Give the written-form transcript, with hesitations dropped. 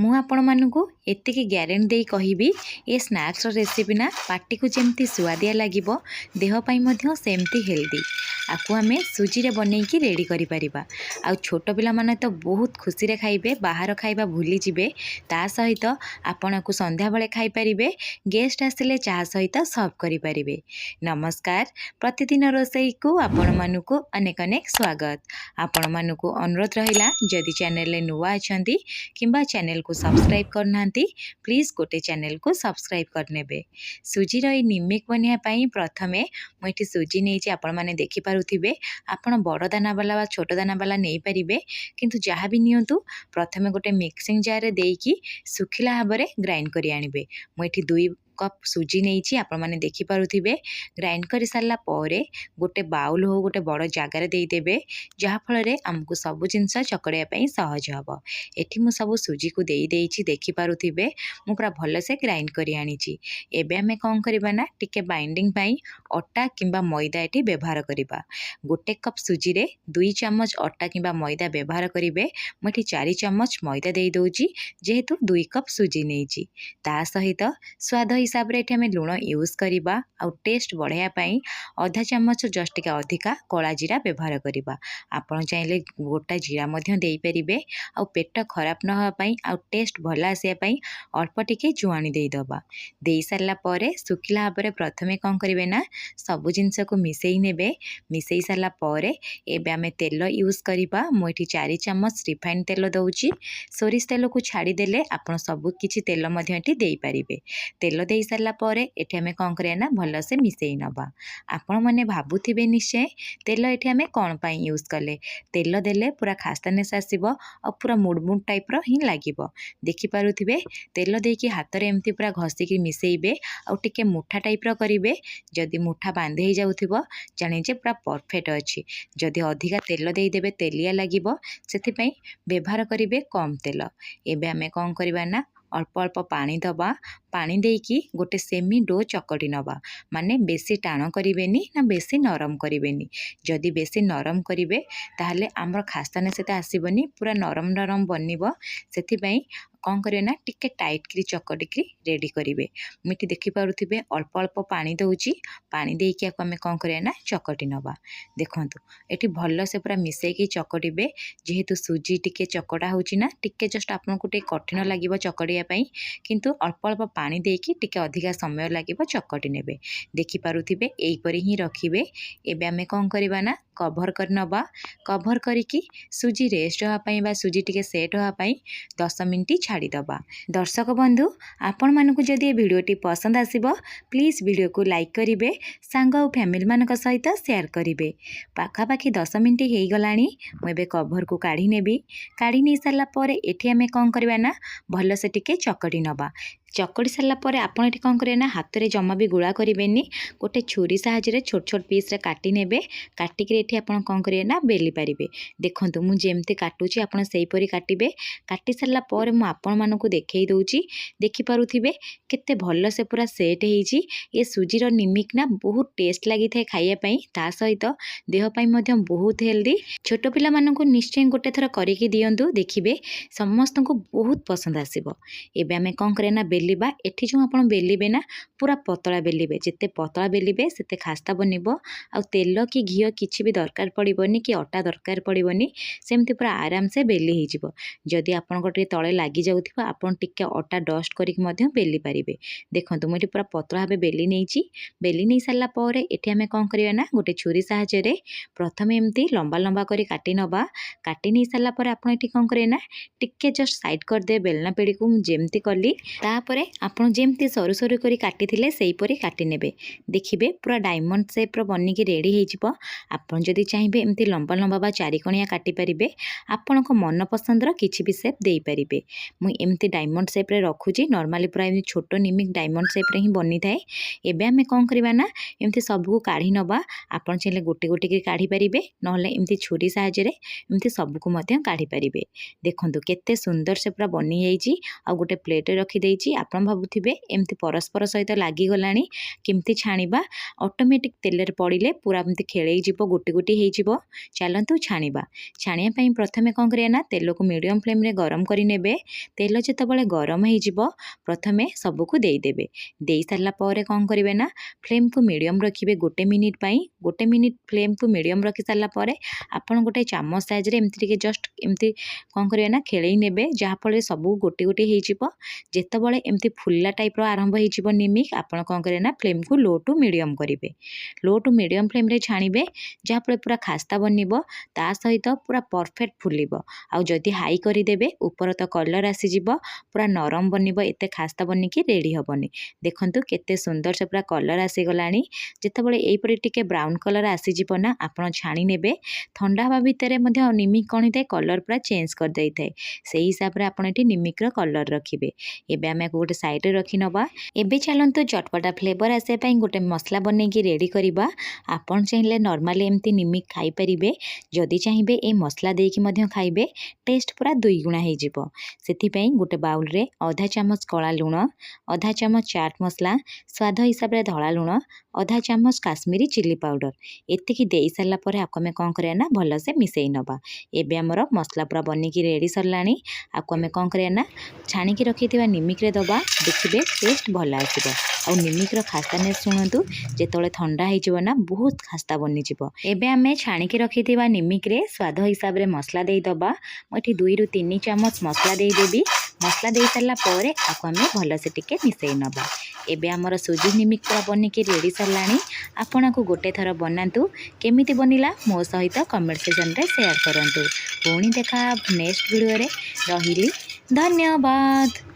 ମୁଁ ଆପଣମାନଙ୍କୁ ଏତିକି ଗ୍ୟାରେଣ୍ଟି ଦେଇ କହିବି ଏ ସ୍ନାକ୍ସର ରେସିପି ନା ପାଟିକୁ ଯେମିତି ସୁଆଦିଆ ଲାଗିବ ଦେହ ପାଇଁ ମଧ୍ୟ ସେମିତି ହେଲ୍ଦି। ଆକୁ ଆମେ ସୁଜିରେ ବନେଇକି ରେଡ଼ି କରିପାରିବା। ଆଉ ଛୋଟ ପିଲାମାନେ ତ ବହୁତ ଖୁସିରେ ଖାଇବେ, ବାହାର ଖାଇବା ଭୁଲିଯିବେ। ତା ସହିତ ଆପଣ ଆକୁ ସନ୍ଧ୍ୟାବେଳେ ଖାଇପାରିବେ, ଗେଷ୍ଟ ଆସିଲେ ଚାହା ସହିତ ସର୍ଭ କରିପାରିବେ। ନମସ୍କାର, ପ୍ରତିଦିନ ରୋଷେଇକୁ ଆପଣମାନଙ୍କୁ ଅନେକ ଅନେକ ସ୍ୱାଗତ। ଆପଣମାନଙ୍କୁ ଅନୁରୋଧ ରହିଲା, ଯଦି ଚ୍ୟାନେଲରେ ନୂଆ ଅଛନ୍ତି କିମ୍ବା ଚ୍ୟାନେଲକୁ ସବସ୍କ୍ରାଇବ୍ କରିନାହାନ୍ତି, ପ୍ଲିଜ୍ ଗୋଟେ ଚ୍ୟାନେଲକୁ ସବସ୍କ୍ରାଇବ୍ କରିନେବେ। ସୁଜିର ଏଇ ନିମିକ୍ ବନେଇବା ପାଇଁ ପ୍ରଥମେ ମୁଁ ଏଠି ସୁଜି ନେଇଛି। ଆପଣମାନେ ଦେଖିପାରୁଥିବେ, ଆପଣ ବଡ଼ ଦାନାବାଲା ବା ଛୋଟ ଦାନାବାଲା ନେଇପାରିବେ, କିନ୍ତୁ ଯାହା ବି ନିଅନ୍ତୁ ପ୍ରଥମେ ଗୋଟେ ମିକ୍ସିଂ ଜାର୍ରେ ଦେଇକି ଶୁଖିଲା ଭାବରେ ଗ୍ରାଇଣ୍ଡ କରି ଆଣିବେ। ମୁଁ ଏଠି 2 କପ୍ ସୁଜି ନେଇଛି, ଆପଣମାନେ ଦେଖିପାରୁଥିବେ। ଗ୍ରାଇଣ୍ଡ କରିସାରିଲା ପରେ ଗୋଟେ ବାଉଲ୍ ହଉ ଗୋଟେ ବଡ଼ ଜାଗାରେ ଦେଇଦେବେ, ଯାହାଫଳରେ ଆମକୁ ସବୁ ଜିନିଷ ଚକଡ଼ିବା ପାଇଁ ସହଜ ହେବ। ଏଠି ମୁଁ ସବୁ ସୁଜିକୁ ଦେଇଛି, ଦେଖିପାରୁଥିବେ ମୁଁ ପୁରା ଭଲସେ ଗ୍ରାଇଣ୍ଡ କରି ଆଣିଛି। ଏବେ ଆମେ କ'ଣ କରିବା ନା ଟିକେ ବାଇଣ୍ଡିଂ ପାଇଁ ଅଟା କିମ୍ବା ମଇଦା ଏଠି ବ୍ୟବହାର କରିବା। 1 କପ୍ ସୁଜିରେ 2 ଚାମଚ ଅଟା କିମ୍ବା ମଇଦା ବ୍ୟବହାର କରିବେ। ମୁଁ ଏଠି 4 ଚାମଚ ମଇଦା ଦେଇଦେଉଛି, ଯେହେତୁ 2 କପ୍ ସୁଜି ନେଇଛି। ତା ସହିତ ସ୍ୱାଦ ହିସାବରେ ଏଠି ଆମେ ଲୁଣ ୟୁଜ୍ କରିବା। ଆଉ ଟେଷ୍ଟ ବଢ଼ାଇବା ପାଇଁ ଅଧା ଚାମଚ ଜଷ୍ଟ ଟିକେ ଅଧିକା କଳା ଜିରା ବ୍ୟବହାର କରିବା। ଆପଣ ଚାହିଁଲେ ଗୋଟା ଜିରା ମଧ୍ୟ ଦେଇପାରିବେ। ଆଉ ପେଟ ଖରାପ ନ ହେବା ପାଇଁ ଆଉ ଟେଷ୍ଟ ଭଲ ଆସିବା ପାଇଁ ଅଳ୍ପ ଟିକେ ଜୁଆଣି ଦେଇଦେବା। ଦେଇସାରିଲା ପରେ ଶୁଖିଲା ଭାବରେ ପ୍ରଥମେ କ'ଣ କରିବେ ନା ସବୁ ଜିନିଷକୁ ମିଶାଇ ନେବେ। ମିଶାଇ ସାରିଲା ପରେ ଏବେ ଆମେ ତେଲ ୟୁଜ୍ କରିବା। ମୁଁ ଏଠି 4 ଚାମଚ ରିଫାଇଣ୍ଡ ତେଲ ଦେଉଛି। ସୋରିଷ ତେଲକୁ ଛାଡ଼ିଦେଲେ ଆପଣ ସବୁ କିଛି ତେଲ ମଧ୍ୟ ଏଠି ଦେଇପାରିବେ। ତେଲ ଦେଇସାରିଲା ପରେ ଏଠି ଆମେ କ'ଣ କରିବା ନା ଭଲସେ ମିଶାଇ ନେବା। ଆପଣମାନେ ଭାବୁଥିବେ ନିଶ୍ଚୟ ତେଲ ଏଠି ଆମେ କ'ଣ ପାଇଁ ୟୁଜ୍ କଲେ। ତେଲ ଦେଲେ ପୁରା ଖାସ୍ତାନେସ୍ ଆସିବ ଆଉ ପୁରା ମୁଡ଼ମୁଡ଼ ଟାଇପ୍ର ହିଁ ଲାଗିବ। ଦେଖିପାରୁଥିବେ ତେଲ ଦେଇକି ହାତରେ ଏମିତି ପୁରା ଘଷିକି ମିଶାଇବେ ଆଉ ଟିକେ ମୁଠା ଟାଇପ୍ର କରିବେ। ଯଦି ମୁଠା ବାନ୍ଧି ହେଇଯାଉଥିବ ଜାଣିବେ ପୁରା ପରଫେକ୍ଟ ଅଛି। ଯଦି ଅଧିକା ତେଲ ଦେଇଦେବେ ତେଲିଆ ଲାଗିବ, ସେଥିପାଇଁ ବ୍ୟବହାର କରିବେ କମ୍ ତେଲ। ଏବେ ଆମେ କ'ଣ କରିବା ନା ଅଳ୍ପ ଅଳ୍ପ ପାଣି ଦେବା। ପାଣି ଦେଇକି ଗୋଟେ ସେମି ଡୋ ଚକଟି ନେବା। ମାନେ ବେଶୀ ଟାଣ କରିବେନି ନା ବେଶୀ ନରମ କରିବେନି। ଯଦି ବେଶୀ ନରମ କରିବେ ତାହେଲେ ଆମର ଖାସ୍ତାନେସ୍ ଏତେ ଆସିବନି, ପୁରା ନରମ ନରମ ବନିବ। ସେଥିପାଇଁ କ'ଣ କରିବେ ନା ଟିକେ ଟାଇଟ୍କିରି ଚକଟିକି ରେଡ଼ି କରିବେ। ମୁଁ ଏଠି ଦେଖିପାରୁଥିବେ ଅଳ୍ପ ଅଳ୍ପ ପାଣି ଦେଉଛି। ପାଣି ଦେଇକି ଆକୁ ଆମେ କ'ଣ କରିବା ନା ଚକଟି ନେବା। ଦେଖନ୍ତୁ ଏଠି ଭଲସେ ପୁରା ମିଶାଇକି ଚକଟିବେ। ଯେହେତୁ ସୁଜି ଟିକେ ଚକଟା ହେଉଛି ନା ଟିକେ ଜଷ୍ଟ ଆପଣଙ୍କୁ ଟିକେ କଠିନ ଲାଗିବ ଚକଟିବା ପାଇଁ, କିନ୍ତୁ ଅଳ୍ପ ଅଳ୍ପ ପାଣି ଦେଇକି ଟିକେ ଅଧିକା ସମୟ ଲାଗିବ ଚକଟି ନେବେ। ଦେଖିପାରୁଥିବେ ଏଇପରି ହିଁ ରଖିବେ। ଏବେ ଆମେ କ'ଣ କରିବା ନା କଭର୍ କରି ନେବା। କଭର୍ କରିକି ସୁଜି ରେଷ୍ଟ ହେବା ପାଇଁ ବା ସୁଜି ଟିକେ ସେଟ୍ ହେବା ପାଇଁ 10 ମିନିଟ୍ ଛାଡ଼ିଦେବା। ଦର୍ଶକ ବନ୍ଧୁ, ଆପଣମାନଙ୍କୁ ଯଦି ଏ ଭିଡ଼ିଓଟି ପସନ୍ଦ ଆସିବ ପ୍ଲିଜ୍ ଭିଡ଼ିଓକୁ ଲାଇକ୍ କରିବେ, ସାଙ୍ଗ ଆଉ ଫ୍ୟାମିଲିମାନଙ୍କ ସହିତ ସେୟାର କରିବେ। ପାଖାପାଖି 10 ମିନିଟ୍ ହେଇଗଲାଣି। ମୁଁ ଏବେ କଭର୍କୁ କାଢ଼ି ନେବି। କାଢ଼ି ନେଇ ସାରିଲା ପରେ ଏଠି ଆମେ କ'ଣ କରିବା ନା ଭଲସେ ଟିକେ ଚକଟି ନେବା। ଚକଟି ସାରିଲା ପରେ ଆପଣ ଏଠି କ'ଣ କରିବେ ନା ହାତରେ ଜମା ବି ଗୁଳା କରିବେନି। ଗୋଟେ ଛୁରୀ ସାହାଯ୍ୟରେ ଛୋଟ ଛୋଟ ପିସ୍ରେ କାଟି ନେବେ। କାଟିକିରି ଏଠି ଆପଣ କ'ଣ କରିବେ ନା ବେଲି ପାରିବେ। ଦେଖନ୍ତୁ ମୁଁ ଯେମିତି କାଟୁଛି ଆପଣ ସେହିପରି କାଟିବେ। କାଟି ସାରିଲା ପରେ ମୁଁ ଆପଣମାନଙ୍କୁ ଦେଖାଇ ଦେଉଛି। ଦେଖିପାରୁଥିବେ କେତେ ଭଲସେ ପୁରା ସେଟ୍ ହେଇଛି। ଏ ସୁଜିର ନିମିକ୍ ନା ବହୁତ ଟେଷ୍ଟ ଲାଗିଥାଏ ଖାଇବା ପାଇଁ, ତା ସହିତ ଦେହ ପାଇଁ ମଧ୍ୟ ବହୁତ ହେଲ୍ଦି। ଛୋଟ ପିଲାମାନଙ୍କୁ ନିଶ୍ଚୟ ଗୋଟେ ଥର କରିକି ଦିଅନ୍ତୁ, ଦେଖିବେ ସମସ୍ତଙ୍କୁ ବହୁତ ପସନ୍ଦ ଆସିବ। ଏବେ ଆମେ କ'ଣ କରିବା ନା ବେଲିବା। ଏଠି ଯେଉଁ ଆପଣ ବେଲିବେ ନା ପୁରା ପତଳା ବେଲିବେ। ଯେତେ ପତଳା ବେଲିବେ ସେତେ ଖାସ୍ତା ବନିବ। ଆଉ ତେଲ କି ଘିଅ କିଛି ବି ଦରକାର ପଡ଼ିବନି କି ଅଟା ଦରକାର ପଡ଼ିବନି। ସେମିତି ପୁରା ଆରାମସେ ବେଲି ହେଇଯିବ। ଯଦି ଆପଣଙ୍କ ଟିକେ ତଳେ ଲାଗିଯାଉଥିବ ଆପଣ ଟିକେ ଅଟା ଡଷ୍ଟ କରିକି ମଧ୍ୟ ବେଲି ପାରିବେ। ଦେଖନ୍ତୁ ମୁଁ ଏଠି ପୁରା ପତଳା ଭାବେ ବେଲି ନେଇଛି। ବେଲି ନେଇ ସାରିଲା ପରେ ଏଠି ଆମେ କ'ଣ କରିବା ନା ଗୋଟେ ଛୁରୀ ସାହାଯ୍ୟରେ ପ୍ରଥମେ ଏମିତି ଲମ୍ବା ଲମ୍ବା କରି କାଟି ନେବା। କାଟି ନେଇ ସାରିଲା ପରେ ଆପଣ ଏଠି କ'ଣ କରିବେ ନା ଟିକେ ଜଷ୍ଟ ସାଇଡ଼୍ କରିଦେବେ ବେଲନା ପିଢ଼ିକୁ, ମୁଁ ଯେମିତି କଲି। ତାପରେ ଆପଣ ଯେମିତି ସରୁ ସରୁ କରି କାଟିଥିଲେ ସେହିପରି କାଟି ନେବେ। ଦେଖିବେ ପୁରା ଡାଇମଣ୍ଡ ସେପ୍ର ବନିକି ରେଡ଼ି ହେଇଯିବ। ଆପଣ ଯଦି ଚାହିଁବେ ଏମିତି ଲମ୍ବା ଲମ୍ବା ବା ଚାରିକଣିଆ କାଟିପାରିବେ। ଆପଣଙ୍କ ମନ ପସନ୍ଦର କିଛି ବି ସେପ୍ ଦେଇପାରିବେ। ମୁଁ ଏମିତି ଡାଇମଣ୍ଡ ସେପ୍ରେ ରଖୁଛି। ନର୍ମାଲି ପୁରା ଏମିତି ଛୋଟ ନିମିକ୍ ଡାଇମଣ୍ଡ ସେପ୍ରେ ହିଁ ବନିଥାଏ। ଏବେ ଆମେ କ'ଣ କରିବା ନା ଏମିତି ସବୁକୁ କାଢ଼ି ନେବା। ଆପଣ ଚାହିଁଲେ ଗୋଟେ ଗୋଟେ କରି କାଢ଼ିପାରିବେ, ନହେଲେ ଏମିତି ଛୁରୀ ସାହାଯ୍ୟରେ ଏମିତି ସବୁକୁ ମଧ୍ୟ କାଢ଼ିପାରିବେ। ଦେଖନ୍ତୁ କେତେ ସୁନ୍ଦର ସେ ପୁରା ବନିଯାଇଛି। ଆଉ ଗୋଟେ ପ୍ଲେଟ୍ରେ ରଖିଦେଇଛି। ଆପଣ ଭାବୁଥିବେ ଏମିତି ପରସ୍ପର ସହିତ ଲାଗିଗଲାଣି କେମିତି ଛାଣିବା। ଅଟୋମେଟିକ୍ ତେଲରେ ପଡ଼ିଲେ ପୁରା ଏମିତି ଖେଳେଇ ଯିବ, ଗୋଟି ଗୋଟି ହେଇଯିବ। ଚାଲନ୍ତୁ ଛାଣିବା। ଛାଣିବା ପାଇଁ ପ୍ରଥମେ କ'ଣ କରିବା ନା ତେଲକୁ ମିଡ଼ିୟମ୍ ଫ୍ଲେମ୍ରେ ଗରମ କରି ନେବେ। ତେଲ ଯେତେବେଳେ ଗରମ ହେଇଯିବ ପ୍ରଥମେ ସବୁକୁ ଦେଇଦେବେ। ଦେଇ ସାରିଲା ପରେ କ'ଣ କରିବେ ନା ଫ୍ଲେମ୍କୁ ମିଡ଼ିୟମ୍ ରଖିବେ 1 ମିନିଟ୍ ପାଇଁ। 1 ମିନିଟ୍ ଫ୍ଲେମ୍କୁ ମିଡ଼ିୟମ୍ ରଖି ସାରିଲା ପରେ ଆପଣ ଗୋଟେ ଚାମଚ ସାଇଜ୍ରେ ଏମିତି ଟିକେ ଜଷ୍ଟ ଏମିତି କ'ଣ କରିବେ ନା ଖେଳେଇ ନେବେ, ଯାହାଫଳରେ ସବୁ ଗୋଟି ଗୋଟି ହେଇଯିବ। ଯେତେବେଳେ ଏମିତି ଫୁଲିଲା ଟାଇପ୍ର ଆରମ୍ଭ ହେଇଯିବ ନିମିକ୍, ଆପଣ କ'ଣ କରିବେ ନା ଫ୍ଲେମ୍କୁ ଲୋ ଟୁ ମିଡ଼ିୟମ୍ କରିବେ। ଲୋ ଟୁ ମିଡ଼ିୟମ୍ ଫ୍ଲେମ୍ରେ ଛାଣିବେ, ଯାହାଫଳରେ ପୁରା ଖାସ୍ତା ବନିବ, ତା ସହିତ ପୁରା ପରଫେକ୍ଟ ଫୁଲିବ। ଆଉ ଯଦି ହାଇ କରିଦେବେ ଉପର ତ କଲର୍ ଆସିଯିବ, ପୁରା ନରମ ବନିବ, ଏତେ ଖାସ୍ତା ବନିକି ରେଡ଼ି ହେବନି। ଦେଖନ୍ତୁ କେତେ ସୁନ୍ଦର ସେ ପୁରା କଲର୍ ଆସିଗଲାଣି। ଯେତେବେଳେ ଏଇପରି ଟିକେ ବ୍ରାଉନ୍ କଲର୍ ଆସିଯିବ ନା ଆପଣ ଛାଣି ନେବେ। ଥଣ୍ଡା ହେବା ଭିତରେ ମଧ୍ୟ ନିମିକ୍ କ'ଣ ହେଇଥାଏ କଲର୍ ପୁରା ଚେଞ୍ଜ କରିଦେଇଥାଏ। ସେଇ ହିସାବରେ ଆପଣ ଏଠି ନିମିକ୍ର କଲର୍ ରଖିବେ। ଏବେ ଆମେ ଆକୁ ଗୋଟେ ସାଇଡ଼୍ରେ ରଖିନେବା। ଏବେ ଚାଲନ୍ତୁ ଚଟପଟା ଫ୍ଲେଭର୍ ଆସିବା ପାଇଁ ଗୋଟେ ମସଲା ବନେଇକି ରେଡ଼ି କରିବା। ଆପଣ ଚାହିଁଲେ ନର୍ମାଲି ଏମିତି ନିମିକ୍ ଖାଇପାରିବେ, ଯଦି ଚାହିଁବେ ଏଇ ମସଲା ଦେଇକି ମଧ୍ୟ ଖାଇବେ, ଟେଷ୍ଟ ପୁରା 2 ଗୁଣା ହେଇଯିବ। ସେଥିପାଇଁ ଗୋଟେ ବାଉଲ୍ରେ ଅଧା ଚାମଚ କଳା ଲୁଣ, ଅଧା ଚାମଚ ଚାଟ୍ ମସଲା, ସ୍ୱାଦ ହିସାବରେ ଧଳା ଲୁଣ, ଅଧା ଚାମଚ କାଶ୍ମୀରୀ ଚିଲି ପାଉଡ଼ର, ଏତିକି ଦେଇ ସାରିଲା ପରେ ଆକୁ ଆମେ କ'ଣ କରିବା ନା ଭଲସେ ମିଶାଇ ନେବା। ଏବେ ଆମର ମସଲା ପୁରା ବନିକି ରେଡ଼ି ସରିଲାଣି। ଆକୁ ଆମେ କ'ଣ କରିବା ନା ଛାଣିକି ରଖିଥିବା ନିମିକ୍ରେ ଦେବା, ଦେଖିବେ ଟେଷ୍ଟ ଭଲ ଆସିବ। ଆଉ ନିମିକ୍ର ଖାସ୍ତାନେସ୍ ଶୁଣନ୍ତୁ, ଯେତେବେଳେ ଥଣ୍ଡା ହେଇଯିବ ନା ବହୁତ ଖାସ୍ତା ବନିଯିବ। ଏବେ ଆମେ ଛାଣିକି ରଖିଥିବା ନିମିକ୍ରେ ସ୍ୱାଦ ହିସାବରେ ମସଲା ଦେଇଦେବା। ମୁଁ ଏଠି 2 ରୁ 3 ଚାମଚ ମସଲା ଦେଇଦେବି। ମସଲା ଦେଇ ସାରିଲା ପରେ ଆକୁ ଆମେ ଭଲସେ ଟିକେ ମିଶାଇ ନେବା। ଏବେ ଆମର ସୁଜି ନିମିକ୍ ପୁରା ବନିକି ରେଡ଼ି ସରିଲାଣି। ଆପଣ ଆକୁ ଗୋଟେ ଥର ବନାନ୍ତୁ, କେମିତି ବନିଲା ମୋ ସହିତ କମେଣ୍ଟ ସେକ୍ସନ୍ରେ ସେୟାର କରନ୍ତୁ। ପୁଣି ଦେଖା ନେକ୍ସଟ ଭିଡ଼ିଓରେ। ରହିଲି, ଧନ୍ୟବାଦ।